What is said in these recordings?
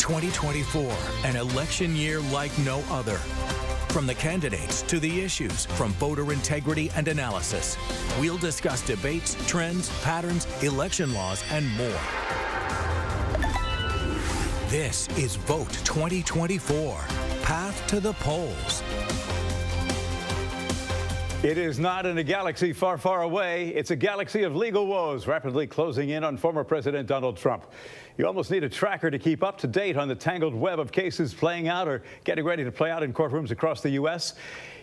2024, an election year like no other. From the candidates to the issues, from voter integrity and analysis, we'll discuss debates, trends, patterns, election laws, and more. This is Vote 2024, Path to the Polls. It is not in a galaxy far, far away. It's a galaxy of legal woes rapidly closing in on former President Donald Trump. You almost need a tracker to keep up to date on the tangled web of cases playing out or getting ready to play out in courtrooms across the U.S.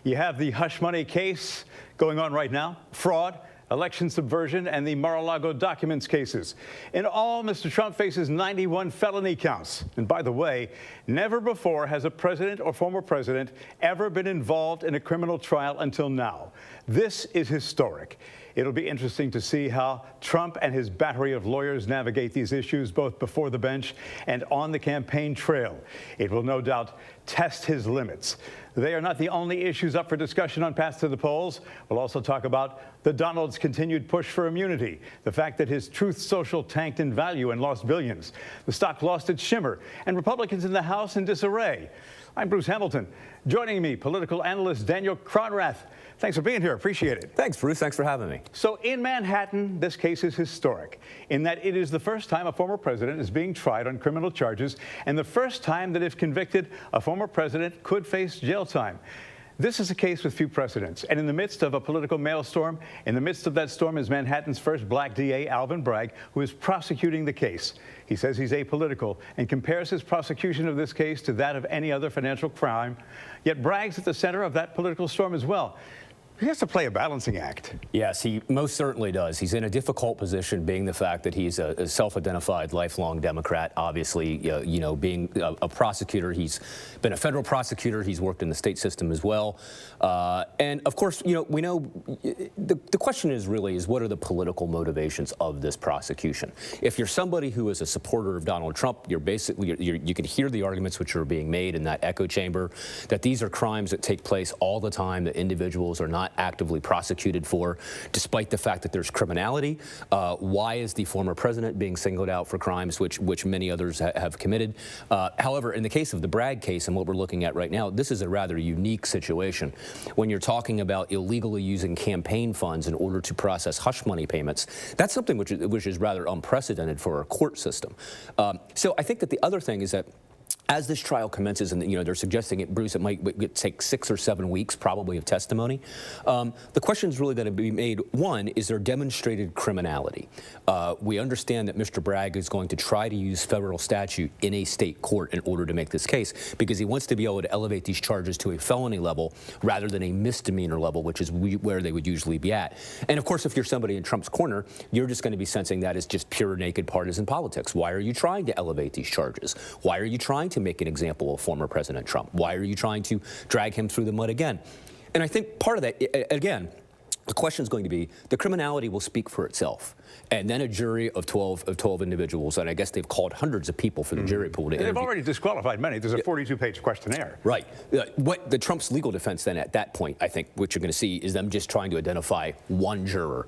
You have the hush money case going on right now, fraud, election subversion, and the Mar-a-Lago documents cases. In all, Mr. Trump faces 91 felony counts. And by the way, never before has a president or former president ever been involved in a criminal trial until now. This is historic. It'll be interesting to see how Trump and his battery of lawyers navigate these issues both before the bench and on the campaign trail. It will no doubt test his limits. They are not the only issues up for discussion on Path to the Polls. We'll also talk about the Donald's continued push for immunity, the fact that his Truth Social tanked in value and lost billions, the stock lost its shimmer, and Republicans in the House in disarray. I'm Bruce Hamilton. Joining me, political analyst Daniel Cronrath. Thanks for being here. Appreciate it. Thanks, Bruce. Thanks for having me. So in Manhattan, this case is historic in that it is the first time a former president is being tried on criminal charges and the first time that if convicted, a former president could face jail time. This is a case with few precedents, and in the midst of a political maelstrom, in the midst of that storm is Manhattan's first black DA, Alvin Bragg, who is prosecuting the case. He says he's apolitical and compares his prosecution of this case to that of any other financial crime. Yet Bragg's at the center of that political storm as well. He has to play a balancing act. Yes, he most certainly does. He's in a difficult position, being the fact that he's a self-identified lifelong Democrat. Obviously, being a prosecutor, he's been a federal prosecutor. He's worked in the state system as well. And of course, we know the question is what are the political motivations of this prosecution? If you're somebody who is a supporter of Donald Trump, you're basically you can hear the arguments which are being made in that echo chamber that these are crimes that take place all the time, that individuals are not actively prosecuted for, despite the fact that there's criminality. Why is the former president being singled out for crimes which many others have committed? However, in the case of the Bragg case and what we're looking at right now, this is a rather unique situation. When you're talking about illegally using campaign funds in order to process hush money payments, that's something which is rather unprecedented for our court system. So I think that the other thing is that as this trial commences, and they're suggesting it, Bruce, it might take 6 or 7 weeks probably of testimony. The question is really going to be made, one, is there demonstrated criminality? We understand that Mr. Bragg is going to try to use federal statute in a state court in order to make this case, because he wants to be able to elevate these charges to a felony level rather than a misdemeanor level, which is where they would usually be at. And of course, if you're somebody in Trump's corner, you're just going to be sensing that as just pure naked partisan politics. Why are you trying to elevate these charges? Why are you trying to make an example of former President Trump? Why are you trying to drag him through the mud again? And I think part of that, again, the question is going to be, the criminality will speak for itself. And then a jury of 12 individuals, and I guess they've called hundreds of people for the jury pool to interview. They've already disqualified many. There's a 42-page questionnaire. Right. What the Trump's legal defense then at that point, I think, what you're going to see is them just trying to identify one juror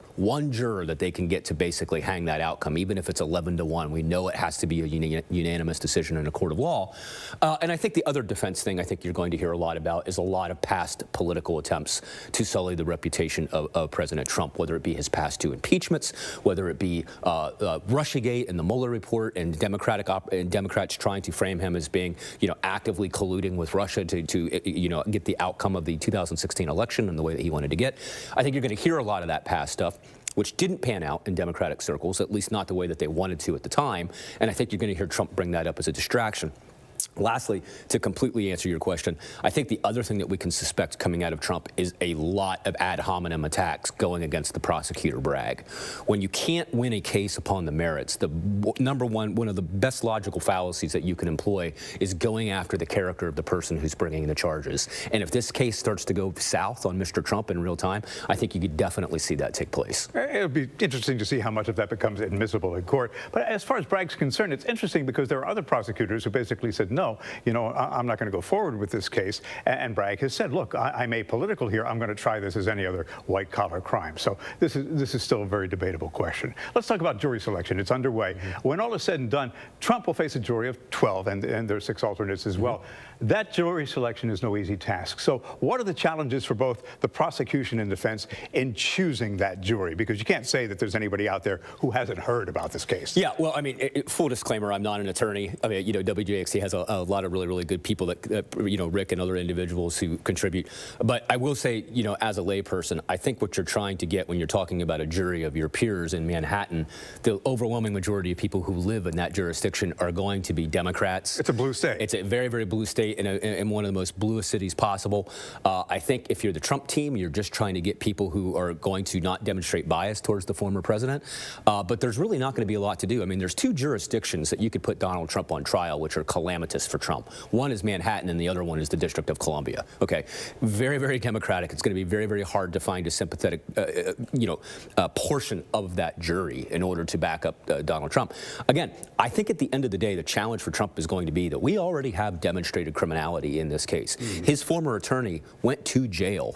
that they can get to basically hang that outcome, even if it's 11-1. We know it has to be a unanimous decision in a court of law. And I think the other defense thing I think you're going to hear a lot about is a lot of past political attempts to sully the reputation of President Trump, whether it be his past 2 impeachments, whether it be Russiagate and the Mueller report, and Democrats trying to frame him as being, actively colluding with Russia to get the outcome of the 2016 election in the way that he wanted to get. I think you're going to hear a lot of that past stuff, which didn't pan out in Democratic circles, at least not the way that they wanted to at the time. And I think you're going to hear Trump bring that up as a distraction. Lastly, to completely answer your question, I think the other thing that we can suspect coming out of Trump is a lot of ad hominem attacks going against the prosecutor Bragg. When you can't win a case upon the merits, the one of the best logical fallacies that you can employ is going after the character of the person who's bringing the charges. And if this case starts to go south on Mr. Trump in real time, I think you could definitely see that take place. It'll be interesting to see how much of that becomes admissible in court. But as far as Bragg's concerned, it's interesting because there are other prosecutors who basically said said, no, I'm not going to go forward with this case. And Bragg has said, look, I'm apolitical here. I'm going to try this as any other white-collar crime. So this is still a very debatable question. Let's talk about jury selection. It's underway. When all is said and done, Trump will face a jury of 12, and there are 6 alternates as well. That jury selection is no easy task. So what are the challenges for both the prosecution and defense in choosing that jury? Because you can't say that there's anybody out there who hasn't heard about this case. Yeah, well, I mean, full disclaimer, I'm not an attorney. I mean, WJXC has a lot of really, really good people that, Rick and other individuals who contribute. But I will say, as a layperson, I think what you're trying to get when you're talking about a jury of your peers in Manhattan, the overwhelming majority of people who live in that jurisdiction are going to be Democrats. It's a blue state. It's a very, very blue state in one of the most bluest cities possible. I think if you're the Trump team, you're just trying to get people who are going to not demonstrate bias towards the former president. But there's really not going to be a lot to do. I mean, there's 2 jurisdictions that you could put Donald Trump on trial, which are calamitous for Trump. One is Manhattan, and the other one is the District of Columbia. Okay, very, very Democratic. It's going to be very, very hard to find a sympathetic, portion of that jury in order to back up Donald Trump. Again, I think at the end of the day, the challenge for Trump is going to be that we already have demonstrated criminality in this case. His former attorney went to jail.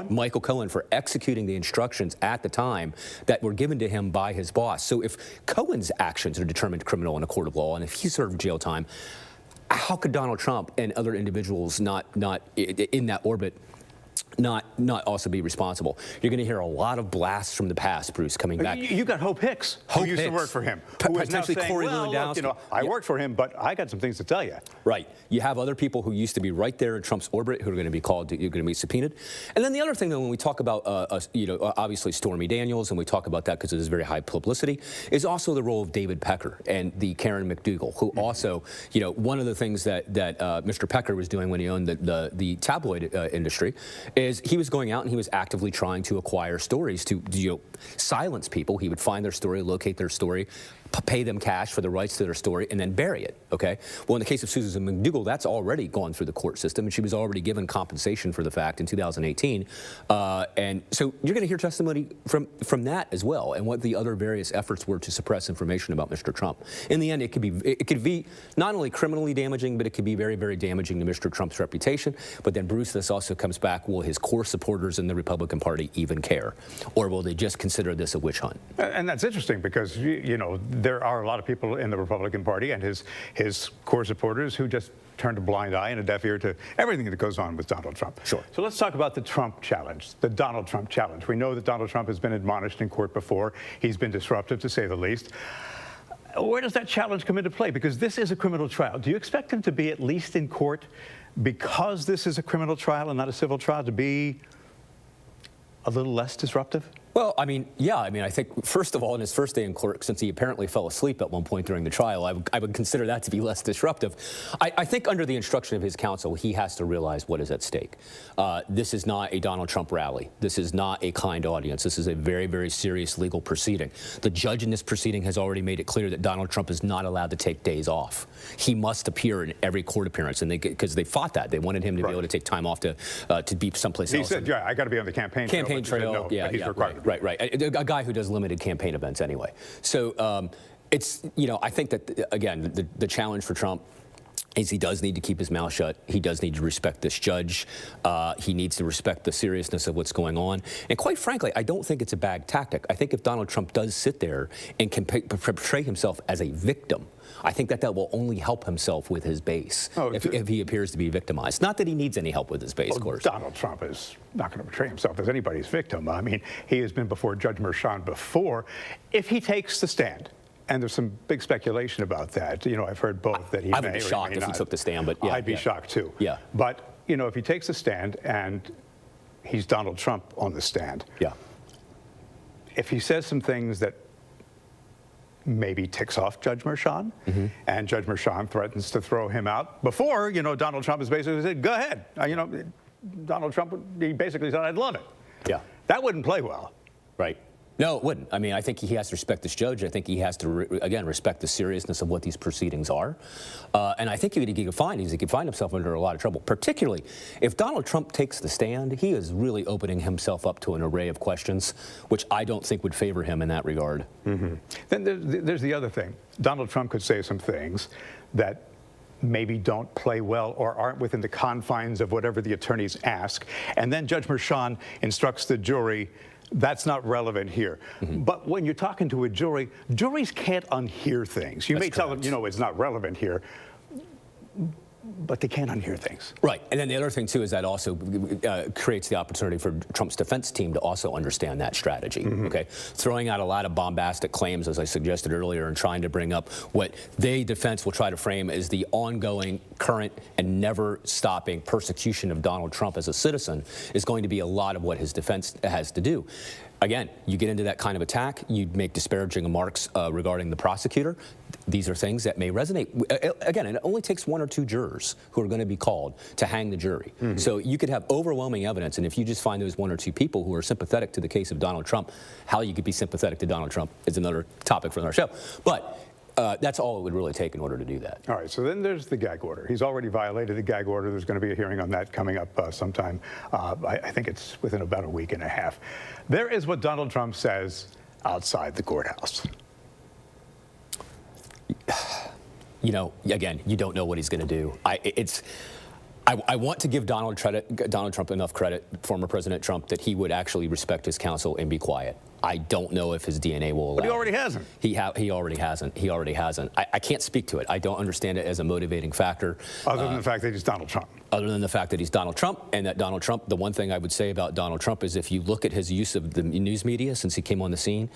Michael Cohen for executing the instructions at the time that were given to him by his boss. So if Cohen's actions are determined criminal in a court of law, and if he served jail time, how could Donald Trump and other individuals not in that orbit not also be responsible? You're going to hear a lot of blasts from the past, Bruce, coming back. You got Hope Hicks, who used to work for him, who is now saying, well, look, I worked for him, but I got some things to tell you. Right. You have other people who used to be right there in Trump's orbit who are going to be called, you're going to be subpoenaed. And then the other thing, though, when we talk about, obviously Stormy Daniels, and we talk about that because it is very high publicity, is also the role of David Pecker and the Karen McDougal, who also, one of the things that Mr. Pecker was doing when he owned the tabloid industry is he was going out and he was actively trying to acquire stories to silence people. He would find their story, locate their story, pay them cash for the rights to their story, and then bury it, okay? Well, in the case of Susan McDougal, that's already gone through the court system, and she was already given compensation for the fact in 2018. And so you're going to hear testimony from that as well, and what the other various efforts were to suppress information about Mr. Trump. In the end, it could be not only criminally damaging, but it could be very, very damaging to Mr. Trump's reputation. But then, Bruce, this also comes back, will his core supporters in the Republican Party even care? Or will they just consider this a witch hunt? And that's interesting because, there are a lot of people in the Republican Party and his core supporters who just turned a blind eye and a deaf ear to everything that goes on with Donald Trump. Sure. So let's talk about the Trump challenge, the Donald Trump challenge. We know that Donald Trump has been admonished in court before. He's been disruptive, to say the least. Where does that challenge come into play? Because this is a criminal trial. Do you expect him to be at least in court because this is a criminal trial and not a civil trial, to be a little less disruptive? Well, I mean, yeah. I mean, I think, first of all, in his first day in court, since he apparently fell asleep at one point during the trial, I would consider that to be less disruptive. I think under the instruction of his counsel, he has to realize what is at stake. This is not a Donald Trump rally. This is not a kind audience. This is a very, very serious legal proceeding. The judge in this proceeding has already made it clear that Donald Trump is not allowed to take days off. He must appear in every court appearance, and because they fought that. They wanted him to be able to take time off to be someplace else. He said, yeah, I got to be on the campaign trail. Campaign trail, no, yeah, he's required. Right. A guy who does limited campaign events anyway. So it's, I think that, again, the challenge for Trump is he does need to keep his mouth shut. He does need to respect this judge. He needs to respect the seriousness of what's going on. And quite frankly, I don't think it's a bad tactic. I think if Donald Trump does sit there and can portray himself as a victim, I think that will only help himself with his base if he appears to be victimized. Not that he needs any help with his base, of course. Donald Trump is not going to portray himself as anybody's victim. I mean, he has been before Judge Merchan before. If he takes the stand, and there's some big speculation about that. I've heard both that he may or may not. I would be shocked if he took the stand, but yeah. I'd be shocked too. Yeah. But, if he takes the stand and he's Donald Trump on the stand. Yeah. If he says some things that maybe ticks off Judge Merchan, and Judge Merchan threatens to throw him out before, Donald Trump has basically said, go ahead. Donald Trump, he basically said, I'd love it. Yeah. That wouldn't play well. Right. No, it wouldn't. I mean, I think he has to respect this judge. I think he has to, again, respect the seriousness of what these proceedings are. And I think he could find himself under a lot of trouble, particularly if Donald Trump takes the stand. He is really opening himself up to an array of questions, which I don't think would favor him in that regard. Then there's the other thing. Donald Trump could say some things that maybe don't play well or aren't within the confines of whatever the attorneys ask. And then Judge Merchan instructs the jury, that's not relevant here. But when you're talking to a jury, juries can't unhear things. You may tell them, you know, it's not relevant here, but they can't unhear things. Right. And then the other thing, too, is that also creates the opportunity for Trump's defense team to also understand that strategy. Okay. Throwing out a lot of bombastic claims, as I suggested earlier, and trying to bring up what defense will try to frame as the ongoing, current, and never stopping persecution of Donald Trump as a citizen is going to be a lot of what his defense has to do. Again, you get into that kind of attack, you make disparaging remarks regarding the prosecutor. These are things that may resonate. Again, it only takes 1 or 2 jurors who are going to be called to hang the jury. So you could have overwhelming evidence, and if you just find those 1 or 2 people who are sympathetic to the case of Donald Trump, how you could be sympathetic to Donald Trump is another topic for another show. But that's all it would really take in order to do that. All right, so then there's the gag order. He's already violated the gag order. There's going to be a hearing on that coming up sometime. I think it's within about a week and a half. There is what Donald Trump says outside the courthouse. You know, again, you don't know what he's going to do. I want to give Donald Trump enough credit, former President Trump, that he would actually respect his counsel and be quiet. I don't know if his DNA will allow. But he already hasn't. He already hasn't. He already hasn't. I can't speak to it. I don't understand it as a motivating factor. Other than the fact that he's Donald Trump. Other than the fact that he's Donald Trump, and that Donald Trump, the one thing I would say about Donald Trump is if you look at his use of the news media since he came on the scene,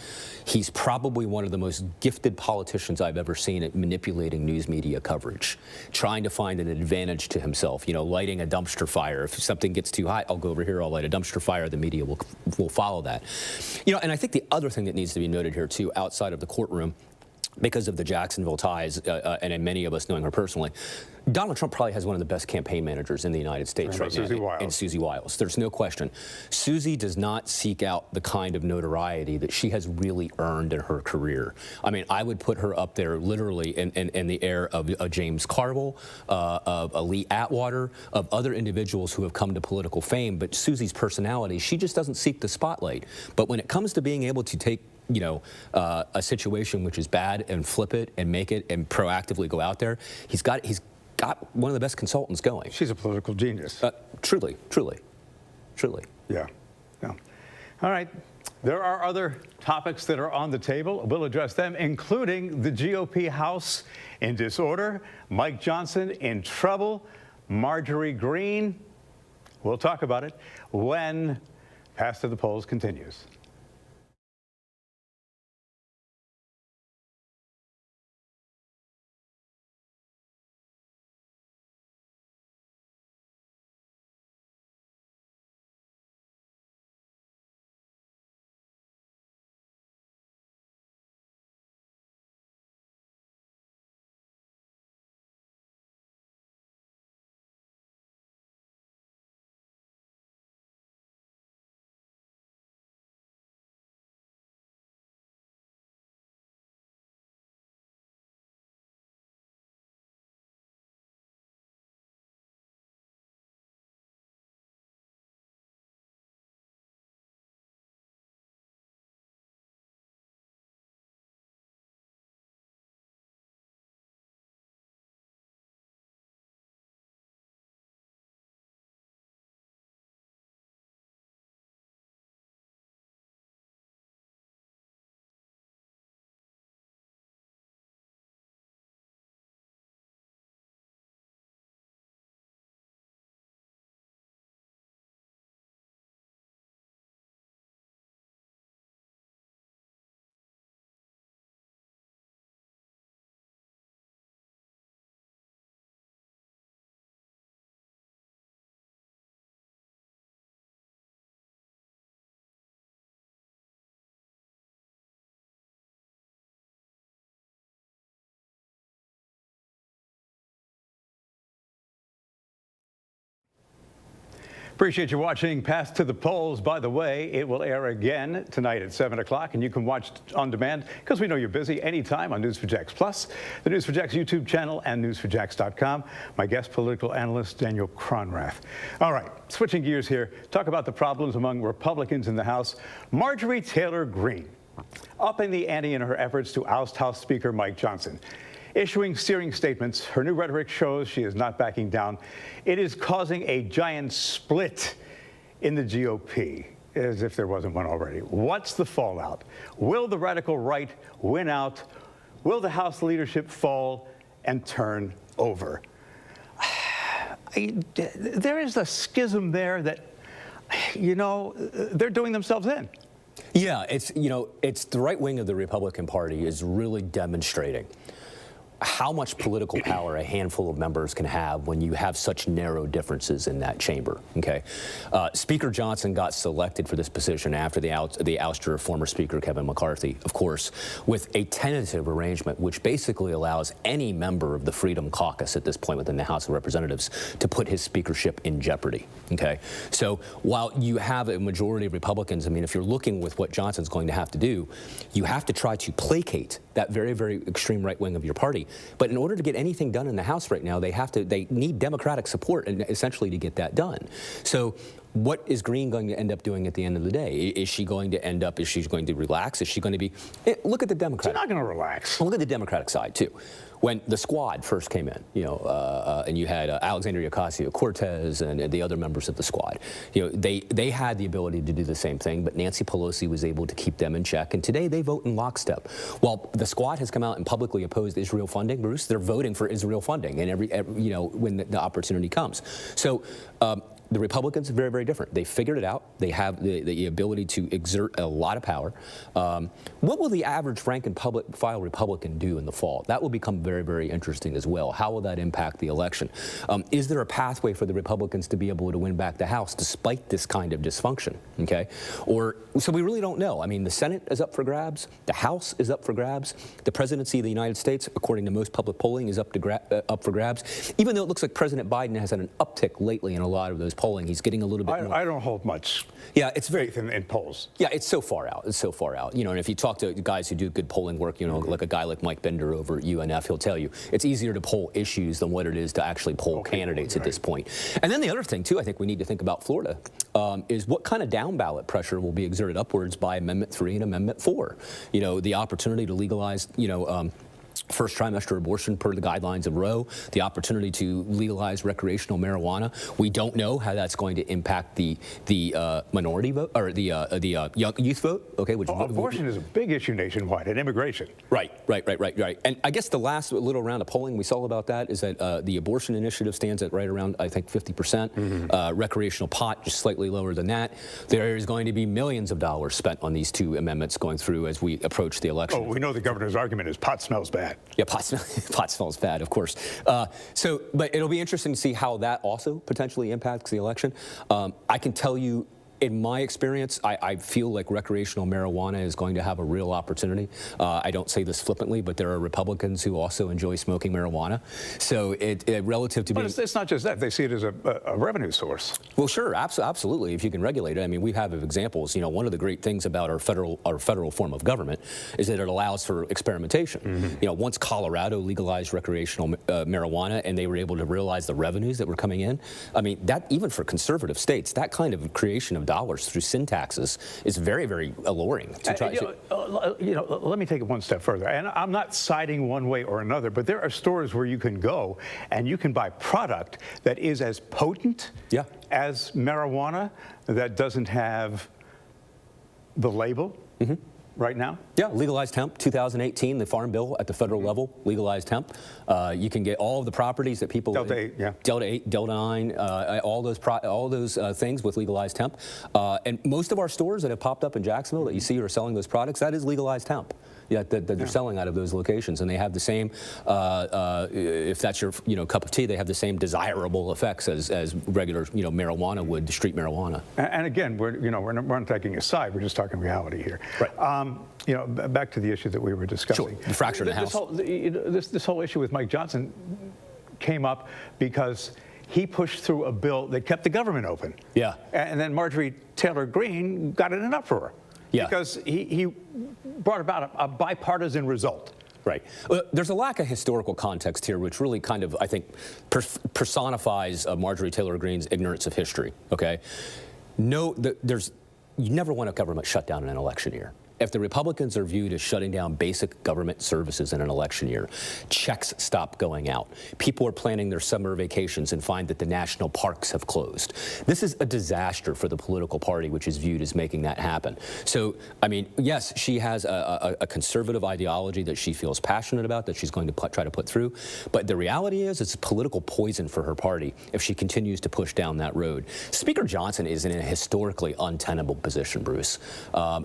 he's probably one of the most gifted politicians I've ever seen at manipulating news media coverage, trying to find an advantage to himself, you know, lighting a dumpster fire. If something gets too hot, I'll go over here, I'll light a dumpster fire, the media will follow that. You know, and I think the other thing that needs to be noted here, too, outside of the courtroom, because of the Jacksonville ties, and many of us knowing her personally, Donald Trump probably has one of the best campaign managers in the United States right now, in Susie Wiles. There's no question. Susie does not seek out the kind of notoriety that she has really earned in her career. I mean, I would put her up there literally in the air of James Carville, of Lee Atwater, of other individuals who have come to political fame. But Susie's personality, she just doesn't seek the spotlight. But when it comes to being able to take a situation which is bad and flip it and make it and proactively go out there, he's got one of the best consultants going. She's a political genius. Truly. Yeah. All right. There are other topics that are on the table. We'll address them, including the GOP House in disorder, Mike Johnson in trouble, Marjorie Greene. We'll talk about it when Pass to the Polls continues. Appreciate you watching Pass to the Polls. By the way, it will air again tonight at 7 o'clock, and you can watch on demand because we know you're busy anytime on News4JAX Plus, the News4JAX YouTube channel, and News4JAX.com. My guest, political analyst Daniel Cronrath. All right, switching gears here, talk about the problems among Republicans in the House. Marjorie Taylor Greene upping the ante in her efforts to oust House Speaker Mike Johnson. Issuing searing statements, her new rhetoric shows she is not backing down. It is causing a giant split in the GOP, as if there wasn't one already. What's the fallout? Will the radical right win out? Will the House leadership fall and turn over? There is a schism there that, they're doing themselves in. Yeah, it's the right wing of the Republican Party is really demonstrating how much political power a handful of members can have when you have such narrow differences in that chamber. Okay, Speaker Johnson got selected for this position after the ouster of former Speaker Kevin McCarthy, of course, with a tentative arrangement which basically allows any member of the Freedom Caucus at this point within the House of Representatives to put his speakership in jeopardy. Okay, so while you have a majority of Republicans, I mean, if you're looking with what Johnson's going to have to do, you have to try to placate that very, very extreme right wing of your party. But in order to get anything done in the House right now, they need Democratic support and essentially to get that done. So what is Greene going to end up doing at the end of the day? Is she going to relax? Is she going to be, look at the Democratic. She's not going to relax. Look at the Democratic side too. When the squad first came in, and you had Alexandria Ocasio-Cortez and the other members of the squad, they had the ability to do the same thing, but Nancy Pelosi was able to keep them in check. And today they vote in lockstep. While the squad has come out and publicly opposed Israel funding, Bruce, they're voting for Israel funding, and when the opportunity comes. So. The Republicans are very, very different. They figured it out. They have the ability to exert a lot of power. What will the average rank and file Republican do in the fall? That will become very, very interesting as well. How will that impact the election? Is there a pathway for the Republicans to be able to win back the House despite this kind of dysfunction? Okay, so we really don't know. I mean, the Senate is up for grabs. The House is up for grabs. The presidency of the United States, according to most public polling, is up for grabs. Even though it looks like President Biden has had an uptick lately in a lot of those polling. He's getting a little bit more. I don't hold much it's very faith in polls. Yeah, it's so far out. It's so far out. And if you talk to guys who do good polling work, like a guy like Mike Bender over at UNF, he'll tell you it's easier to poll issues than what it is to actually poll candidates at this point. And then the other thing, too, I think we need to think about Florida, is what kind of down ballot pressure will be exerted upwards by Amendment 3 and Amendment 4. The opportunity to legalize, first trimester abortion per the guidelines of Roe, the opportunity to legalize recreational marijuana. We don't know how that's going to impact the minority vote or the young youth vote. Okay, which abortion is a big issue nationwide, and immigration. Right. And I guess the last little round of polling we saw about that is that the abortion initiative stands at right around, I think, 50%. Recreational pot just slightly lower than that. There is going to be millions of dollars spent on these two amendments going through as we approach the election. Oh, we know the governor's argument is pot smells bad. Yeah, pot smells bad, of course. But it'll be interesting to see how that also potentially impacts the election. I can tell you, in my experience, I feel like recreational marijuana is going to have a real opportunity. I don't say this flippantly, but there are Republicans who also enjoy smoking marijuana. So relative to being... But it's not just that. They see it as a revenue source. Well, sure, absolutely, if you can regulate it. I mean, we have examples. One of the great things about our federal form of government is that it allows for experimentation. Once Colorado legalized recreational marijuana and they were able to realize the revenues that were coming in, I mean, that even for conservative states, that kind of creation of dollars through sin taxes is very, very alluring to try let me take it one step further. And I'm not siding one way or another, but there are stores where you can go and you can buy product that is as potent as marijuana that doesn't have the label right now. Yeah, legalized hemp, 2018, the Farm Bill at the federal level, legalized hemp. You can get all of the properties that people... Delta 8, yeah. Delta 8, Delta 9, all those things with legalized hemp. And most of our stores that have popped up in Jacksonville that you see are selling those products, that is legalized hemp. That they're selling out of those locations, and they have the same. If that's your cup of tea, they have the same desirable effects as regular marijuana would, street marijuana. And again, we're not taking a side; we're just talking reality here. Right. Back to the issue that we were discussing. Sure. The fracture in the House. This whole issue with Mike Johnson came up because he pushed through a bill that kept the government open. Yeah. And then Marjorie Taylor Greene got in an uproar. Yeah. Because he brought about a bipartisan result. Right. There's a lack of historical context here, which really kind of, I think, personifies Marjorie Taylor Greene's ignorance of history. Okay. You never want a government shut down in an election year. if the Republicans are viewed as shutting down basic government services in an election year, checks stop going out, people are planning their summer vacations and find that the national parks have closed. This is a disaster for the political party, which is viewed as making that happen. So, I mean, yes, she has a conservative ideology that she feels passionate about, that she's going to try to put through. But the reality is it's political poison for her party if she continues to push down that road. Speaker Johnson is in a historically untenable position, Bruce.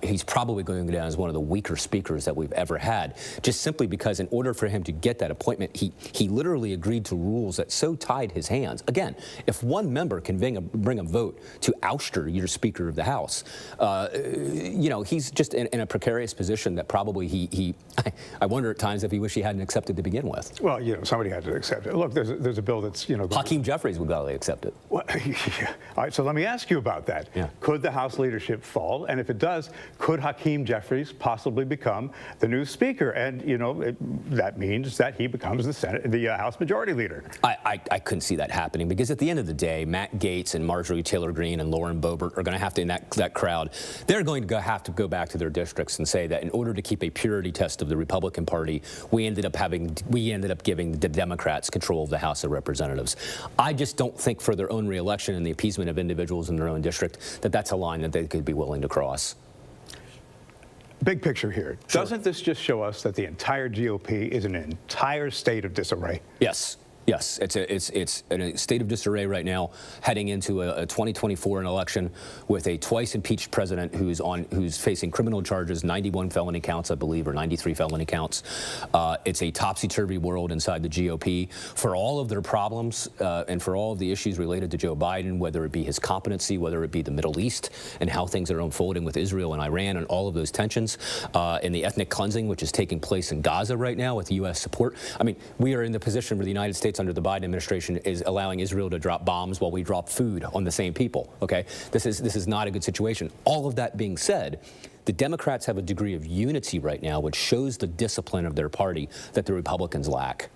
He's probably going to go down as one of the weaker speakers that we've ever had, just simply because in order for him to get that appointment, he literally agreed to rules that so tied his hands. Again, if one member can bring a vote to ouster your Speaker of the House, you know, he's just in a precarious position that probably I wonder at times if he wished he hadn't accepted to begin with. Well, you know, somebody had to accept it. Look, there's a bill that's, you know... Hakeem Jeffries would gladly accept it. Well, yeah. All right, so let me ask you about that. Yeah. Could the House leadership fall? And if it does, could Hakeem Jeffries possibly become the new Speaker? And, you know, that means that he becomes the House Majority Leader. I couldn't see that happening, because at the end of the day, Matt Gaetz and Marjorie Taylor Greene and Lauren Boebert are going to have to, in that crowd, they're going to have to go back to their districts and say that in order to keep a purity test of the Republican Party, we ended up giving the Democrats control of the House of Representatives. I just don't think for their own reelection and the appeasement of individuals in their own district that that's a line that they could be willing to cross. Big picture here. Sure. Doesn't this just show us that the entire GOP is in an entire state of disarray? Yes. Yes, it's in a state of disarray right now, heading into a 2024 election with a twice impeached president who's facing criminal charges, 91 felony counts, I believe, or 93 felony counts. It's a topsy-turvy world inside the GOP. For all of their problems and for all of the issues related to Joe Biden, whether it be his competency, whether it be the Middle East and how things are unfolding with Israel and Iran and all of those tensions, and the ethnic cleansing which is taking place in Gaza right now with U.S. support. I mean, we are in the position where the United States under the Biden administration is allowing Israel to drop bombs while we drop food on the same people. Okay, this is not a good situation. All of that being said, the Democrats have a degree of unity right now, which shows the discipline of their party that the Republicans lack.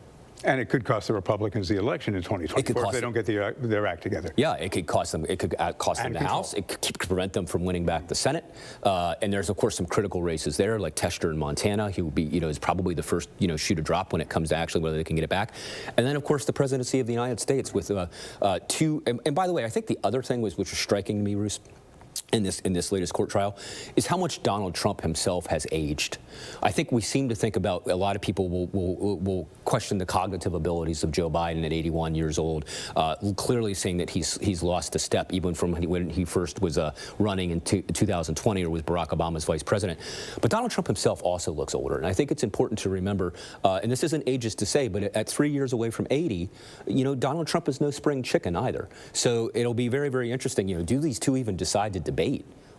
And it could cost the Republicans the election in 2024 if they don't get their act together. Yeah, it could cost them. It could cost them the House. It could prevent them from winning back the Senate. And there's of course some critical races there, like Tester in Montana. He will be, is probably the first, shoe to drop when it comes to actually whether they can get it back. And then of course the presidency of the United States with two. And by the way, I think the other thing which was striking to me, Bruce, in this latest court trial, is how much Donald Trump himself has aged. I think we seem to think about, a lot of people will question the cognitive abilities of Joe Biden at 81 years old, clearly saying that he's lost a step even from when he first was running in 2020 or was Barack Obama's vice president. But Donald Trump himself also looks older, and I think it's important to remember, and this isn't ageist to say, but at 3 years away from 80, Donald Trump is no spring chicken either. So it'll be very, very interesting. Do these two even decide to debate?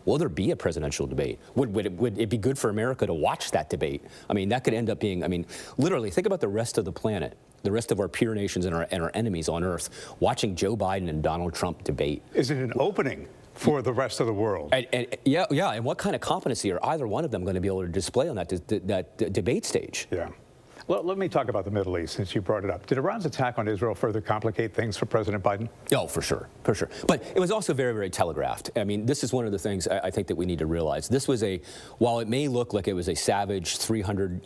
Will there be a presidential debate? Would it be good for America to watch that debate? I mean, that could end up being, literally, think about the rest of the planet, the rest of our peer nations and our enemies on Earth, watching Joe Biden and Donald Trump debate. Is it an opening for the rest of the world? Yeah, and what kind of competency are either one of them going to be able to display on that debate stage? Yeah. Well, let me talk about the Middle East, since you brought it up. Did Iran's attack on Israel further complicate things for President Biden? Oh, for sure, for sure. But it was also very, very telegraphed. I mean, this is one of the things I think that we need to realize. This was while it may look like it was a savage 300,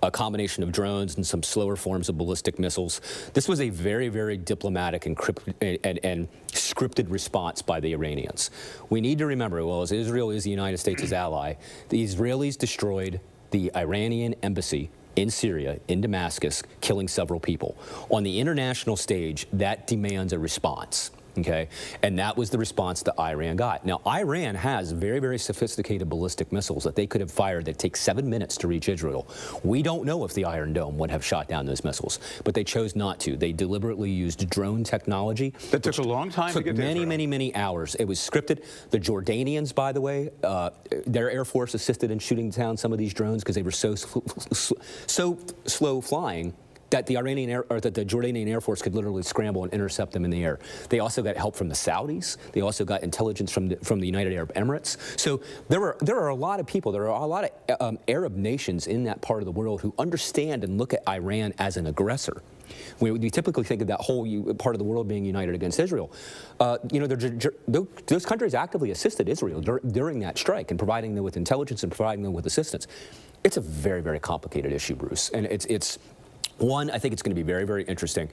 a combination of drones and some slower forms of ballistic missiles, this was a very, very diplomatic and scripted response by the Iranians. We need to remember, well, as Israel is the United States' ally, the Israelis destroyed the Iranian embassy in Syria, in Damascus, killing several people. On the international stage, that demands a response, okay? And that was the response that Iran got. Now, Iran has very, very sophisticated ballistic missiles that they could have fired that take 7 minutes to reach Israel. We don't know if the Iron Dome would have shot down those missiles, but they chose not to. They deliberately used drone technology. That took a long time to get to Israel. Many hours. It was scripted. The Jordanians, by the way, their Air Force assisted in shooting down some of these drones because they were so slow flying that the Jordanian Air Force could literally scramble and intercept them in the air. They also got help from the Saudis. They also got intelligence from the United Arab Emirates. So there are a lot of people, there are a lot of Arab nations in that part of the world who understand and look at Iran as an aggressor. We typically think of that whole part of the world being united against Israel. Those countries actively assisted Israel during that strike and providing them with intelligence and providing them with assistance. It's a very, very complicated issue, Bruce. And it's one, I think it's going to be very, very interesting.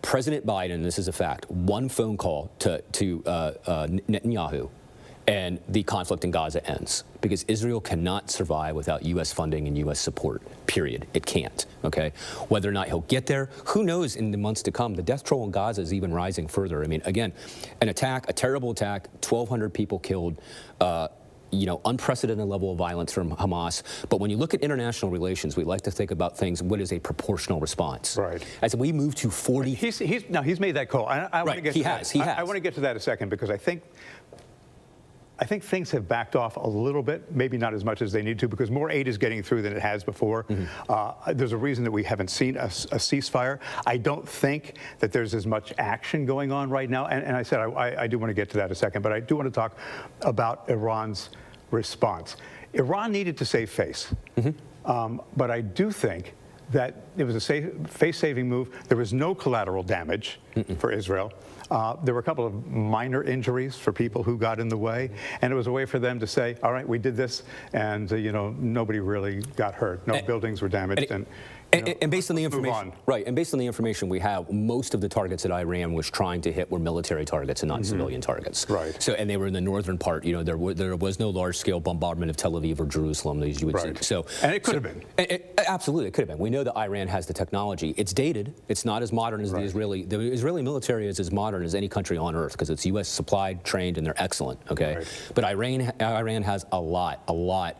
President Biden, this is a fact, one phone call to Netanyahu, and the conflict in Gaza ends, because Israel cannot survive without U.S. funding and U.S. support, period. It can't, okay? Whether or not he'll get there, who knows in the months to come. The death toll in Gaza is even rising further. I mean, again, an attack, a terrible attack, 1,200 people killed, unprecedented level of violence from Hamas. But when you look at international relations, we like to think about things, what is a proportional response? Right. As we move to 40... He's made that call. I want to get he to has. that. I want to get to that in a second, because I think things have backed off a little bit, maybe not as much as they need to, because more aid is getting through than it has before. There's a reason that we haven't seen a ceasefire. I don't think that there's as much action going on right now. And I said I do want to get to that in a second, but I do want to talk about Iran's response. Iran needed to save face, but I do think that it was a face-saving move. There was no collateral damage for Israel. There were a couple of minor injuries for people who got in the way, and it was a way for them to say, all right, we did this, and nobody really got hurt. No buildings were damaged. And based on the information, right? And based on the information we have, most of the targets that Iran was trying to hit were military targets and not civilian targets. Right. So, and they were in the northern part. There was no large-scale bombardment of Tel Aviv or Jerusalem, as you would say. So, and it could have been. Absolutely, it could have been. We know that Iran has the technology. It's dated. It's not as modern as the Israeli. The Israeli military is as modern as any country on earth, because it's U.S. supplied, trained, and they're excellent. Okay. Right. But Iran has a lot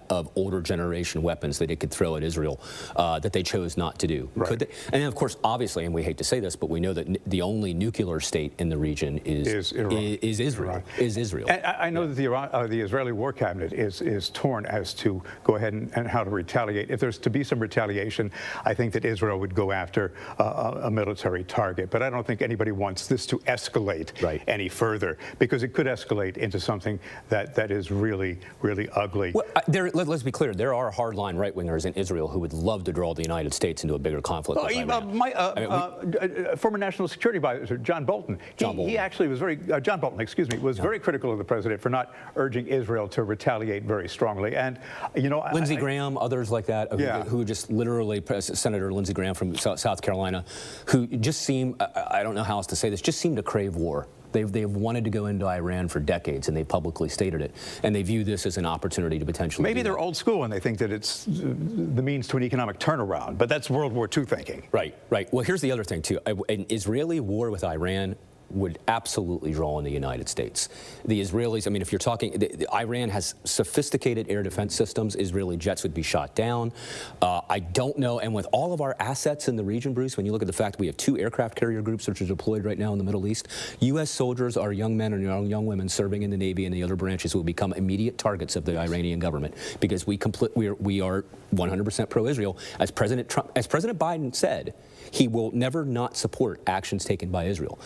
of older generation weapons that it could throw at Israel that they chose not to do. Right. Could they? And of course, obviously, and we hate to say this, but we know that the only nuclear state in the region is Israel. Is Israel. And I know that the Israeli war cabinet is torn as to go ahead and how to retaliate. If there's to be some retaliation, I think that Israel would go after a military target. But I don't think anybody wants this to escalate any further, because it could escalate into something that is really, really ugly. Well, let's be clear. There are hardline right-wingers in Israel who would love to draw the United States into a bigger conflict. Former National Security Advisor John Bolton. He actually was John Bolton, excuse me, was very critical of the president for not urging Israel to retaliate very strongly. And Lindsey Graham, others like that, who just literally, Senator Lindsey Graham from South Carolina, who just seem, I don't know how else to say this, just seem to crave war. They've wanted to go into Iran for decades, and they publicly stated it. And they view this as an opportunity to potentially... Maybe they're old school, and they think that it's the means to an economic turnaround. But that's World War II thinking. Right. Well, here's the other thing, too. An Israeli war with Iran would absolutely draw on the United States. The Israelis, I mean, if you're talking, Iran has sophisticated air defense systems. Israeli jets would be shot down. I don't know, and with all of our assets in the region, Bruce, when you look at the fact we have 2 aircraft carrier groups which are deployed right now in the Middle East, U.S. soldiers, our young men and young women serving in the Navy and the other branches will become immediate targets of the Iranian government, because we are 100% pro-Israel. As President Biden said, he will never not support actions taken by Israel.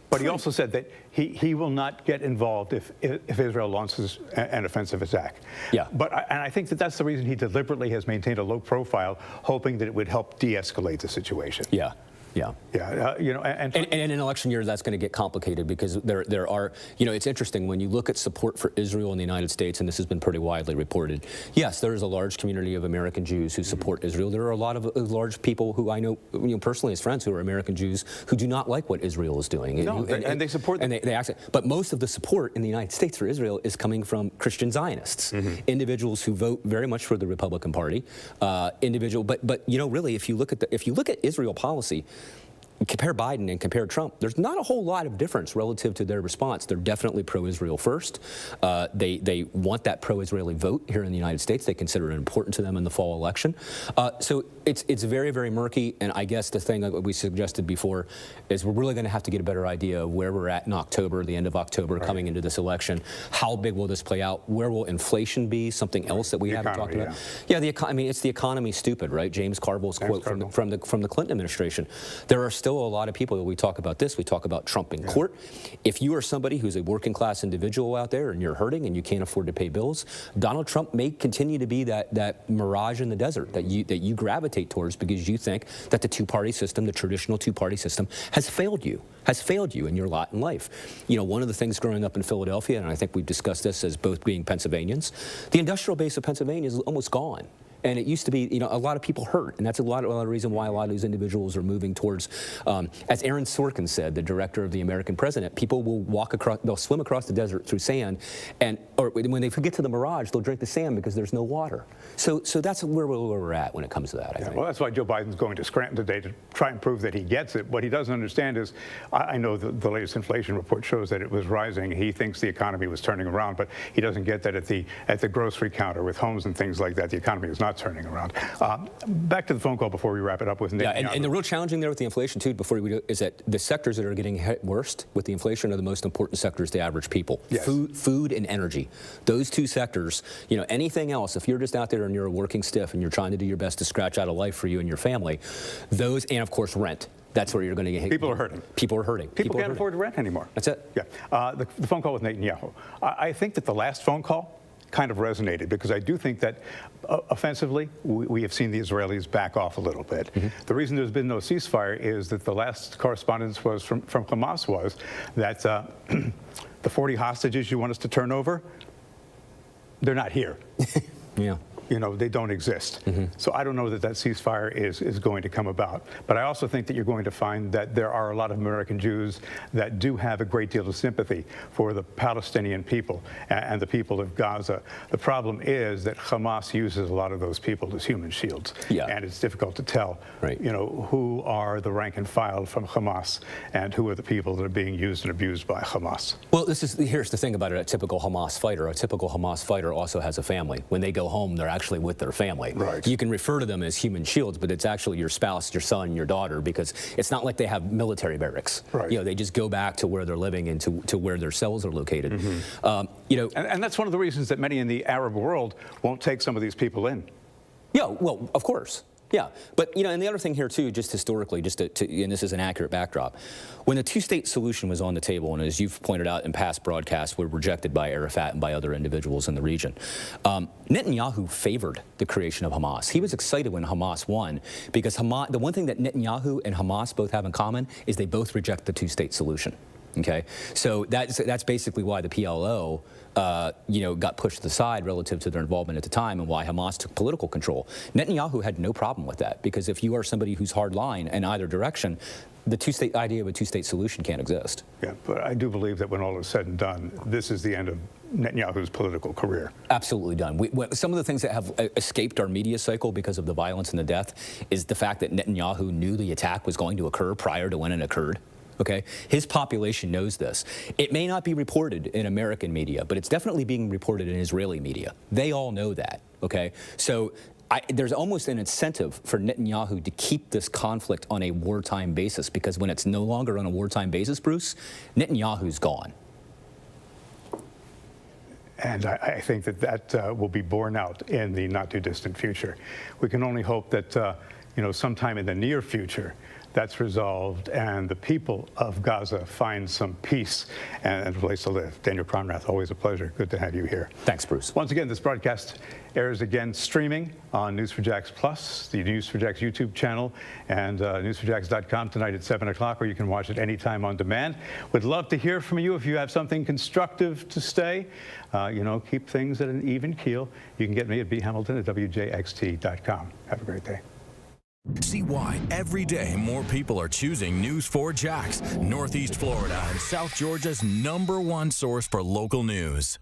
But he also said that he will not get involved if Israel launches an offensive attack. Yeah. And I think that's the reason he deliberately has maintained a low profile, hoping that it would help de-escalate the situation. Yeah. Yeah. And in an election year, that's going to get complicated, because there are, it's interesting when you look at support for Israel in the United States, and this has been pretty widely reported. Yes, there is a large community of American Jews who support Israel. There are a lot of large people who I know, personally as friends, who are American Jews who do not like what Israel is doing. And they support them. And they actually, but most of the support in the United States for Israel is coming from Christian Zionists, individuals who vote very much for the Republican Party, but really, if you look at Israel policy, compare Biden and compare Trump, there's not a whole lot of difference relative to their response. They're definitely pro-Israel first. They want that pro-Israeli vote here in the United States. They consider it important to them in the fall election. So it's very, very murky. And I guess the thing that we suggested before is we're really going to have to get a better idea of where we're at in October, the end of October, coming into this election. How big will this play out? Where will inflation be? Something else that we haven't talked about. Yeah, it's the economy stupid, right? James Carville's quote from the Clinton administration. There are still a lot of people, we talk about this, we talk about Trump in court. If you are somebody who's a working class individual out there and you're hurting and you can't afford to pay bills, Donald Trump may continue to be that mirage in the desert that you gravitate towards because you think that the two-party system, the traditional two-party system, has failed you in your lot in life. You know, one of the things growing up in Philadelphia, and I think we've discussed this as both being Pennsylvanians, the industrial base of Pennsylvania is almost gone. And it used to be, you know, a lot of people hurt, and that's a lot of reason why a lot of these individuals are moving towards, as Aaron Sorkin said, the director of The American President, people will they'll swim across the desert through sand, or when they get to the mirage, they'll drink the sand because there's no water. So that's where we're at when it comes to that, I think. Well, that's why Joe Biden's going to Scranton today to try and prove that he gets it. What he doesn't understand is, I know the latest inflation report shows that it was rising. He thinks the economy was turning around, but he doesn't get that at the grocery counter with homes and things like that, the economy is not turning around. Back to the phone call before we wrap it up with Nick. Yeah, and the real challenging there with the inflation, too, before we do, is that the sectors that are getting hit worst with the inflation are the most important sectors to average people. Yes. Food and energy. Those two sectors, you know, anything else, if you're just out there and you're a working stiff and you're trying to do your best to scratch out a life for you and your family, those, and of course rent. That's where you're going to get hit. People are hurting. People are hurting. People can't afford to rent anymore. That's it. Yeah. The phone call with Netanyahu. I think that the last phone call kind of resonated because I do think that offensively, we have seen the Israelis back off a little bit. The reason there's been no ceasefire is that the last correspondence was from Hamas was that the 40 hostages you want us to turn over, they're not here. Yeah. You know, they don't exist. So I don't know that ceasefire is going to come about. But I also think that you're going to find that there are a lot of American Jews that do have a great deal of sympathy for the Palestinian people and the people of Gaza. The problem is that Hamas uses a lot of those people as human shields. Yeah. And it's difficult to tell, right, you know, who are the rank and file from Hamas and who are the people that are being used and abused by Hamas. Well, here's the thing about it. A typical Hamas fighter also has a family. When they go home, they're actually with their family. Right. You can refer to them as human shields, but it's actually your spouse, your son, your daughter, because it's not like they have military barracks. Right. You know, they just go back to where they're living and to where their cells are located. You know, and that's one of the reasons that many in the Arab world won't take some of these people in. Yeah, well, of course. Yeah, but, you know, and the other thing here, too, just historically, and this is an accurate backdrop, when the two-state solution was on the table, and as you've pointed out in past broadcasts, were rejected by Arafat and by other individuals in the region, Netanyahu favored the creation of Hamas. He was excited when Hamas won, because the one thing that Netanyahu and Hamas both have in common is they both reject the two-state solution. Okay, so that's basically why the PLO, you know, got pushed to the side relative to their involvement at the time, and why Hamas took political control. Netanyahu had no problem with that, because if you are somebody who's hard line in either direction, the idea of a two-state solution can't exist. Yeah, but I do believe that when all is said and done, this is the end of Netanyahu's political career. Absolutely done. Some of the things that have escaped our media cycle because of the violence and the death is the fact that Netanyahu knew the attack was going to occur prior to when it occurred. Okay, his population knows this. It may not be reported in American media, but it's definitely being reported in Israeli media. They all know that. Okay, so there's almost an incentive for Netanyahu to keep this conflict on a wartime basis, because when it's no longer on a wartime basis, Bruce, Netanyahu's gone. And I think that will be borne out in the not too distant future. We can only hope that you know, sometime in the near future, that's resolved and the people of Gaza find some peace and a place to live. Daniel Cronrath, always a pleasure. Good to have you here. Thanks, Bruce. Once again, this broadcast airs again streaming on News4Jax Plus, the News4Jax YouTube channel, and News4Jax.com tonight at 7 o'clock, or you can watch it anytime on demand. Would love to hear from you if you have something constructive to say. You know, keep things at an even keel. You can get me at bhamilton@wjxt.com. Have a great day. See why every day more people are choosing News4Jax, Northeast Florida and South Georgia's #1 source for local news.